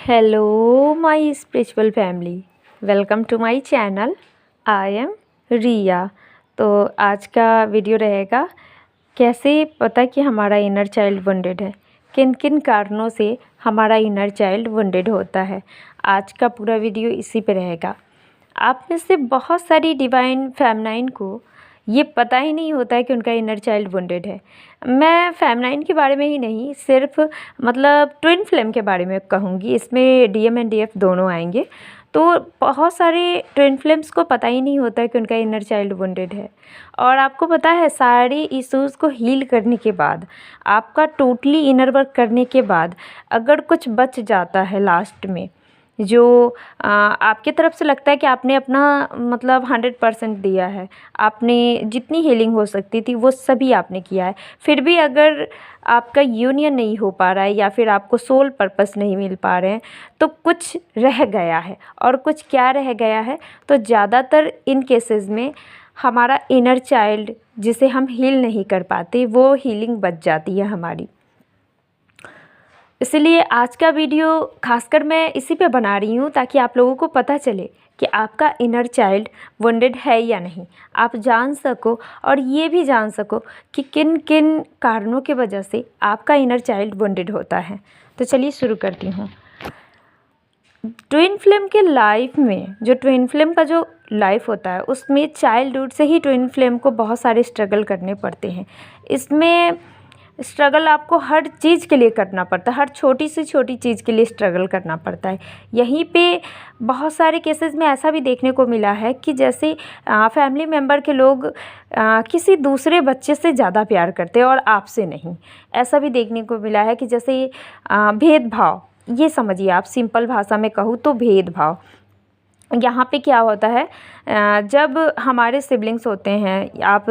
Hello my spiritual family, welcome to my channel. I am Riya. तो आज का video रहेगा कैसे पता कि हमारा इनर चाइल्ड वुंडेड है, किन किन कारणों से हमारा इनर चाइल्ड वुंडेड होता है। आज का पूरा वीडियो इसी पे रहेगा। आप में से बहुत सारी डिवाइन फेमनाइन को ये पता ही नहीं होता है कि उनका इनर चाइल्ड वुंडेड है। मैं फेमनाइन के बारे में ही नहीं, सिर्फ मतलब ट्विन फ्लेम के बारे में कहूँगी। इसमें डीएम एंड डीएफ दोनों आएंगे। तो बहुत सारे ट्विन फ्लेम्स को पता ही नहीं होता है कि उनका इनर चाइल्ड वुंडेड है। और आपको पता है, सारे इश्यूज़ को हील करने के बाद, आपका टोटली इनर वर्क करने के बाद अगर कुछ बच जाता है लास्ट में, जो आपके तरफ से लगता है कि आपने अपना मतलब 100% दिया है, आपने जितनी हीलिंग हो सकती थी वो सभी आपने किया है, फिर भी अगर आपका यूनियन नहीं हो पा रहा है या फिर आपको सोल पर्पस नहीं मिल पा रहे हैं, तो कुछ रह गया है। और कुछ क्या रह गया है, तो ज़्यादातर इन केसेस में हमारा इनर चाइल्ड जिसे हम हील नहीं कर पाते, वो हीलिंग बच जाती है हमारी। इसलिए आज का वीडियो खासकर मैं इसी पे बना रही हूँ ताकि आप लोगों को पता चले कि आपका इनर चाइल्ड वुंडेड है या नहीं। आप जान सको और ये भी जान सको कि किन किन कारणों की वजह से आपका इनर चाइल्ड वुंडेड होता है। तो चलिए शुरू करती हूँ। ट्विन फ्लेम के लाइफ में, जो ट्विन फ्लेम का जो लाइफ होता है, उसमें चाइल्डहुड से ही ट्विन फ्लेम को बहुत सारे स्ट्रगल करने पड़ते हैं। इसमें स्ट्रगल आपको हर चीज़ के लिए करना पड़ता है, हर छोटी से छोटी चीज़ के लिए स्ट्रगल करना पड़ता है। यहीं पे बहुत सारे केसेस में ऐसा भी देखने को मिला है कि जैसे फैमिली मेम्बर के लोग किसी दूसरे बच्चे से ज़्यादा प्यार करते हैं और आपसे नहीं। ऐसा भी देखने को मिला है कि जैसे भेदभाव, ये समझिए आप, सिंपल भाषा में कहूँ तो भेदभाव। यहाँ पे क्या होता है, जब हमारे सिबलिंग्स होते हैं, आप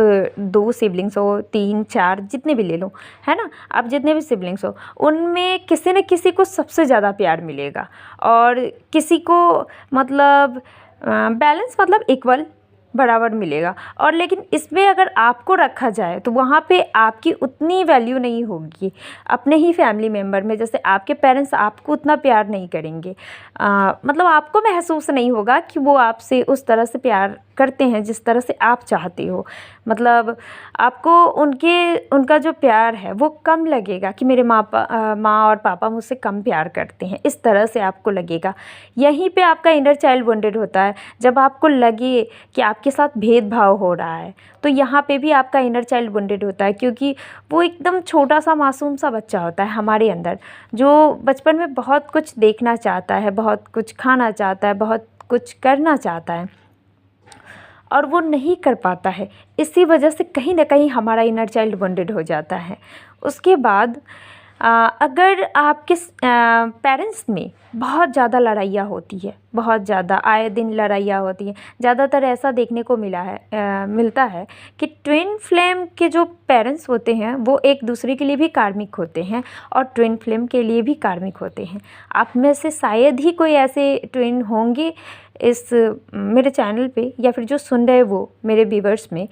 2 सिबलिंग्स हो, 3 4 जितने भी ले लो, है ना, आप जितने भी सिबलिंग्स हो, उनमें किसी न किसी को सबसे ज़्यादा प्यार मिलेगा और किसी को मतलब बैलेंस, मतलब इक्वल, बराबर मिलेगा। और लेकिन इसमें अगर आपको रखा जाए तो वहाँ पे आपकी उतनी वैल्यू नहीं होगी अपने ही फैमिली मेम्बर में। जैसे आपके पेरेंट्स आपको उतना प्यार नहीं करेंगे, मतलब आपको महसूस नहीं होगा कि वो आपसे उस तरह से प्यार करते हैं जिस तरह से आप चाहते हो। मतलब आपको उनका जो प्यार है वो कम लगेगा कि मेरे माँ और पापा मुझसे कम प्यार करते हैं, इस तरह से आपको लगेगा। यहीं पे आपका इनर चाइल्ड वुंडेड होता है। जब आपको लगे कि आपके साथ भेदभाव हो रहा है, तो यहाँ पे भी आपका इनर चाइल्ड वुंडेड होता है, क्योंकि वो एकदम छोटा सा मासूम सा बच्चा होता है हमारे अंदर, जो बचपन में बहुत कुछ देखना चाहता है, बहुत कुछ खाना चाहता है, बहुत कुछ करना चाहता है और वो नहीं कर पाता है। इसी वजह से कहीं ना कहीं हमारा इनर चाइल्ड वुंडेड हो जाता है। उसके बाद अगर आपके पेरेंट्स में बहुत ज़्यादा लड़ाइयाँ होती है, बहुत ज़्यादा आए दिन लड़ाइयाँ होती हैं, ज़्यादातर ऐसा देखने को मिलता है कि ट्विन फ्लेम के जो पेरेंट्स होते हैं वो एक दूसरे के लिए भी कार्मिक होते हैं और ट्विन फ्लेम के लिए भी कार्मिक होते हैं। आप में से शायद ही कोई ऐसे ट्विन होंगे इस मेरे चैनल पे, या फिर जो सुन रहे वो मेरे व्यूवर्स में,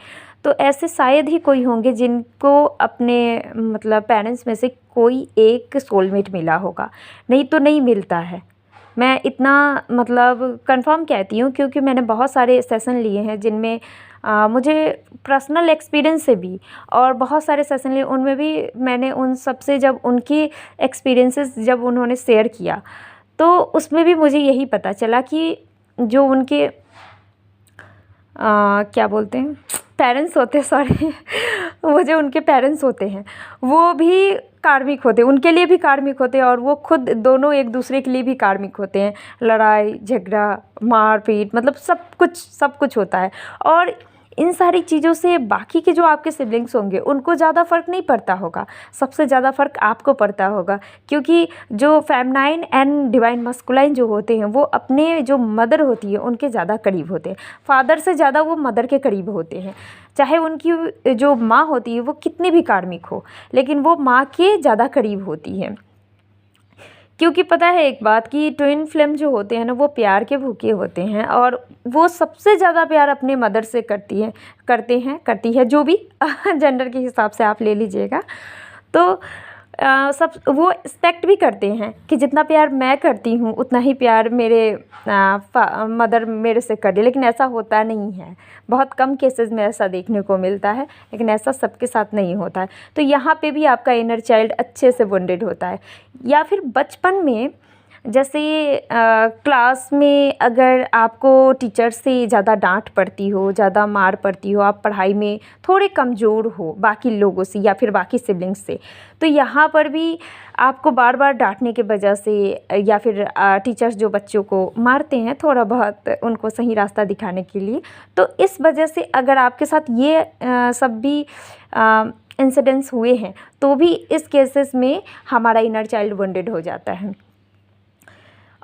तो ऐसे शायद ही कोई होंगे जिनको अपने मतलब पेरेंट्स में से कोई एक सोलमेट मिला होगा। नहीं तो नहीं मिलता है। मैं इतना मतलब कंफर्म कहती हूँ क्योंकि मैंने बहुत सारे सेशन लिए हैं जिनमें मुझे पर्सनल एक्सपीरियंस से भी, और बहुत सारे सेशन लिए उनमें भी मैंने उन सब से जब उनकी एक्सपीरियंसेस जब उन्होंने शेयर किया, तो उसमें भी मुझे यही पता चला कि जो उनके क्या बोलते हैं, पेरेंट्स होते हैं, सॉरी वो जो उनके पेरेंट्स होते हैं वो भी कार्मिक होते हैं, उनके लिए भी कार्मिक होते हैं, और वो खुद दोनों एक दूसरे के लिए भी कार्मिक होते हैं। लड़ाई झगड़ा मारपीट, मतलब सब कुछ होता है। और इन सारी चीज़ों से बाकी के जो आपके सिबलिंग्स होंगे उनको ज़्यादा फ़र्क नहीं पड़ता होगा, सबसे ज़्यादा फ़र्क आपको पड़ता होगा, क्योंकि जो फेमनाइन एंड डिवाइन मस्कुलाइन जो होते हैं वो अपने जो मदर होती है उनके ज़्यादा करीब होते हैं। फादर से ज़्यादा वो मदर के करीब होते हैं। चाहे उनकी जो माँ होती है वो कितनी भी कार्मिक हो, लेकिन वो माँ के ज़्यादा करीब होती है। क्योंकि पता है एक बात कि ट्विन फ्लेम जो होते हैं ना, वो प्यार के भूखे होते हैं और वो सबसे ज़्यादा प्यार अपने मदर से करती है, जो भी जेंडर के हिसाब से आप ले लीजिएगा। तो सब वो एक्सपेक्ट भी करते हैं कि जितना प्यार मैं करती हूँ उतना ही प्यार मेरे मदर मेरे से करे, लेकिन ऐसा होता नहीं है। बहुत कम केसेस में ऐसा देखने को मिलता है, लेकिन ऐसा सबके साथ नहीं होता है। तो यहाँ पे भी आपका इनर चाइल्ड अच्छे से बॉन्डेड होता है। या फिर बचपन में जैसे क्लास में अगर आपको टीचर से ज़्यादा डांट पड़ती हो, ज़्यादा मार पड़ती हो, आप पढ़ाई में थोड़े कमज़ोर हो बाकी लोगों से या फिर बाकी सिबलिंग्स से, तो यहाँ पर भी आपको बार बार डांटने के वजह से या फिर टीचर्स जो बच्चों को मारते हैं थोड़ा बहुत उनको सही रास्ता दिखाने के लिए, तो इस वजह से अगर आपके साथ ये सब भी इंसिडेंट्स हुए हैं तो भी इस केसेस में हमारा इनर चाइल्ड बॉन्डेड हो जाता है।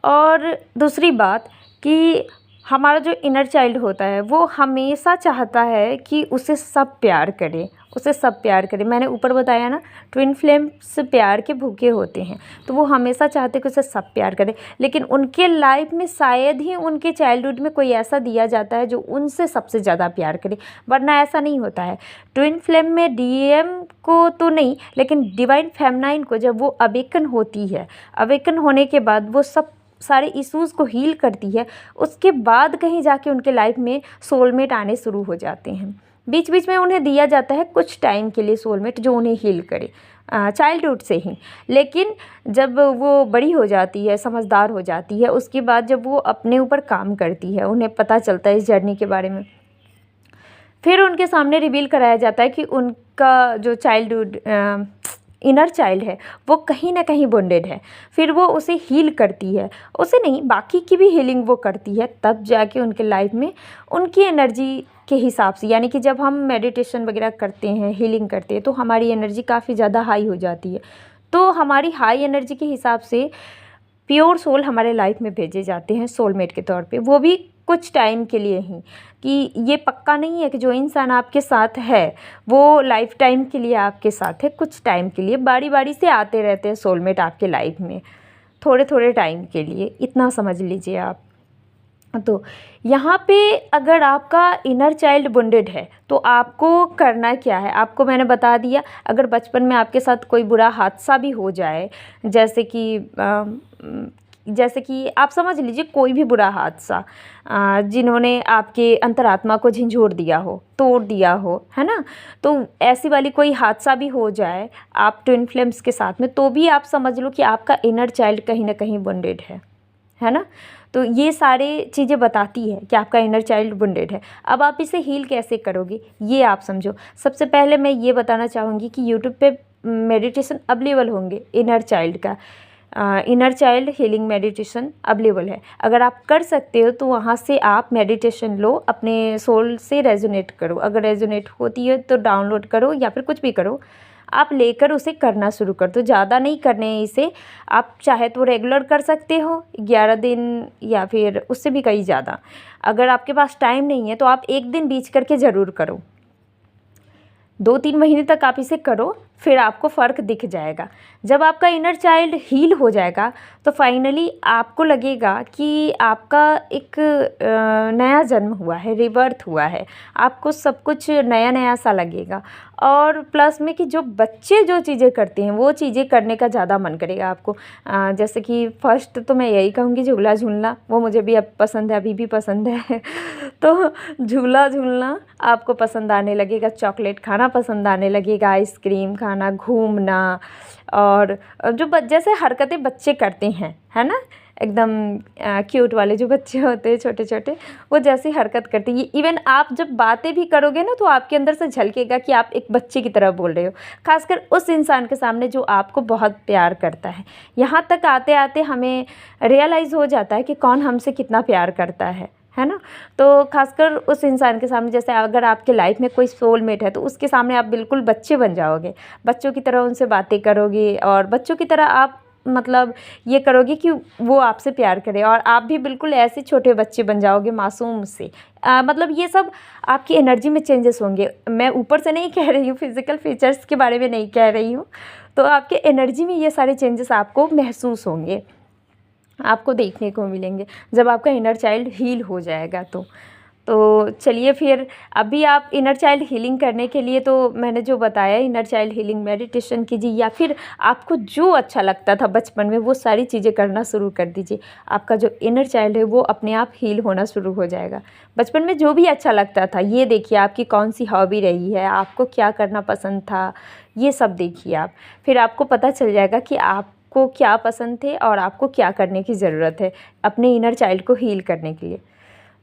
और दूसरी बात कि हमारा जो इनर चाइल्ड होता है वो हमेशा चाहता है कि उसे सब प्यार करें, उसे सब प्यार करें। मैंने ऊपर बताया ना, ट्विन फ्लेम्स प्यार के भूखे होते हैं, तो वो हमेशा चाहते हैं कि उसे सब प्यार करें, लेकिन उनके लाइफ में शायद ही उनके चाइल्डहुड में कोई ऐसा दिया जाता है जो उनसे सबसे ज़्यादा प्यार करे, वरना ऐसा नहीं होता है। ट्विन फ्लेम में डीएम को तो नहीं, लेकिन डिवाइन फेमिनाइन को जब वो अवेकन होती है, अवेकन होने के बाद वो सब सारे इश्यूज़ को हील करती है, उसके बाद कहीं जाके उनके लाइफ में सोलमेट आने शुरू हो जाते हैं। बीच बीच में उन्हें दिया जाता है कुछ टाइम के लिए सोलमेट जो उन्हें हील करे चाइल्डहुड से ही, लेकिन जब वो बड़ी हो जाती है, समझदार हो जाती है, उसके बाद जब वो अपने ऊपर काम करती है, उन्हें पता चलता है इस जर्नी के बारे में, फिर उनके सामने रिवील कराया जाता है कि उनका जो चाइल्डहुड इनर चाइल्ड है वो कहीं ना कहीं बॉन्डेड है। फिर वो उसे हील करती है, उसे नहीं बाकी की भी हीलिंग वो करती है, तब जाके उनके लाइफ में उनकी एनर्जी के हिसाब से, यानी कि जब हम मेडिटेशन वगैरह करते हैं, हीलिंग करते हैं, तो हमारी एनर्जी काफ़ी ज़्यादा हाई हो जाती है। तो हमारी हाई एनर्जी के हिसाब से प्योर सोल हमारे लाइफ में भेजे जाते हैं सोलमेट के तौर पे, वो भी कुछ टाइम के लिए ही, कि ये पक्का नहीं है कि जो इंसान आपके साथ है वो लाइफ टाइम के लिए आपके साथ है, कुछ टाइम के लिए बारी बारी से आते रहते हैं सोलमेट आपके लाइफ में, थोड़े थोड़े टाइम के लिए, इतना समझ लीजिए आप। तो यहाँ पे अगर आपका इनर चाइल्ड बॉन्डेड है तो आपको करना क्या है, आपको मैंने बता दिया। अगर बचपन में आपके साथ कोई बुरा हादसा भी हो जाए, जैसे कि आप समझ लीजिए कोई भी बुरा हादसा जिन्होंने आपके अंतरात्मा को झंझोर दिया हो, तोड़ दिया हो, है ना, तो ऐसी वाली कोई हादसा भी हो जाए आप ट्विन फ्लेम्स के साथ में, तो भी आप समझ लो कि आपका इनर चाइल्ड कहीं ना कहीं बॉन्डेड है ना। तो ये सारे चीज़ें बताती है कि आपका इनर चाइल्ड बॉन्डेड है। अब आप इसे हील कैसे करोगे ये आप समझो। सबसे पहले मैं ये बताना चाहूँगी कि यूट्यूब पे मेडिटेशन अवेलेबल होंगे इनर चाइल्ड का, inner child healing meditation available है। अगर आप कर सकते हो तो वहाँ से आप मेडिटेशन लो, अपने सोल से रेजोनेट करो, अगर रेजोनेट होती है तो डाउनलोड करो या फिर कुछ भी करो, आप लेकर उसे करना शुरू कर दो। ज़्यादा नहीं करने इसे, आप चाहे तो रेगुलर कर सकते हो 11 दिन या फिर उससे भी कई ज़्यादा। अगर आपके पास टाइम नहीं है तो आप एक दिन बीच करके ज़रूर करो, 2-3 महीने तक आप इसे करो, फिर आपको फ़र्क दिख जाएगा। जब आपका इनर चाइल्ड हील हो जाएगा तो फाइनली आपको लगेगा कि आपका एक नया जन्म हुआ है, रिबर्थ हुआ है, आपको सब कुछ नया नया सा लगेगा। और प्लस में कि जो बच्चे जो चीज़ें करते हैं वो चीज़ें करने का ज़्यादा मन करेगा आपको। जैसे कि फ़र्स्ट तो मैं यही कहूँगी झूला झूलना, वो मुझे भी अब पसंद है, अभी भी पसंद है तो झूला झूलना आपको पसंद आने लगेगा, चॉकलेट खाना पसंद आने लगेगा, आइसक्रीम खाना, घूमना, और जो जैसे हरकतें बच्चे करते हैं, है ना, एकदम क्यूट वाले जो बच्चे होते हैं छोटे छोटे, वो जैसी हरकत करते हैं। इवन आप जब बातें भी करोगे ना तो आपके अंदर से झलकेगा कि आप एक बच्चे की तरह बोल रहे हो, खासकर उस इंसान के सामने जो आपको बहुत प्यार करता है। यहाँ तक आते आते हमें रियलाइज़ हो जाता है कि कौन हमसे कितना प्यार करता है ना। तो खासकर उस इंसान के सामने, जैसे अगर आपके लाइफ में कोई सोलमेट है तो उसके सामने आप बिल्कुल बच्चे बन जाओगे, बच्चों की तरह उनसे बातें करोगे और बच्चों की तरह आप मतलब ये करोगे कि वो आपसे प्यार करे, और आप भी बिल्कुल ऐसे छोटे बच्चे बन जाओगे मासूम से। मतलब ये सब आपकी एनर्जी में चेंजेस होंगे। मैं ऊपर से नहीं कह रही हूँ, फिज़िकल फीचर्स के बारे में नहीं कह रही हूँ, तो आपके एनर्जी में ये सारे चेंजेस आपको महसूस होंगे, आपको देखने को मिलेंगे जब आपका इनर चाइल्ड हील हो जाएगा। तो चलिए फिर अभी आप इनर चाइल्ड हीलिंग करने के लिए, तो मैंने जो बताया इनर चाइल्ड हीलिंग मेडिटेशन कीजिए, या फिर आपको जो अच्छा लगता था बचपन में वो सारी चीज़ें करना शुरू कर दीजिए। आपका जो इनर चाइल्ड है वो अपने आप हील होना शुरू हो जाएगा। बचपन में जो भी अच्छा लगता था, ये देखिए आपकी कौन सी हॉबी रही है, आपको क्या करना पसंद था, ये सब देखिए आप। फिर आपको पता चल जाएगा कि आपको क्या पसंद थे और आपको क्या करने की ज़रूरत है अपने इनर चाइल्ड को हील करने के लिए।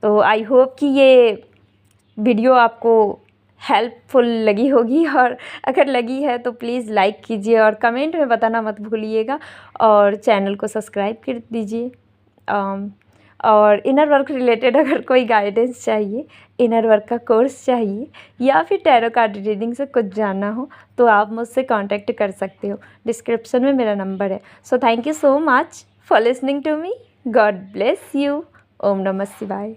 तो आई होप कि ये वीडियो आपको हेल्पफुल लगी होगी, और अगर लगी है तो प्लीज़ लाइक कीजिए और कमेंट में बताना मत भूलिएगा, और चैनल को सब्सक्राइब कर दीजिए। और इनर वर्क रिलेटेड अगर कोई गाइडेंस चाहिए, इनर वर्क का कोर्स चाहिए, या फिर टैरो कार्ड रीडिंग से कुछ जानना हो, तो आप मुझसे कांटेक्ट कर सकते हो। डिस्क्रिप्शन में मेरा नंबर है। So thank you so much for listening to me. God bless you. ओम नमः शिवाय।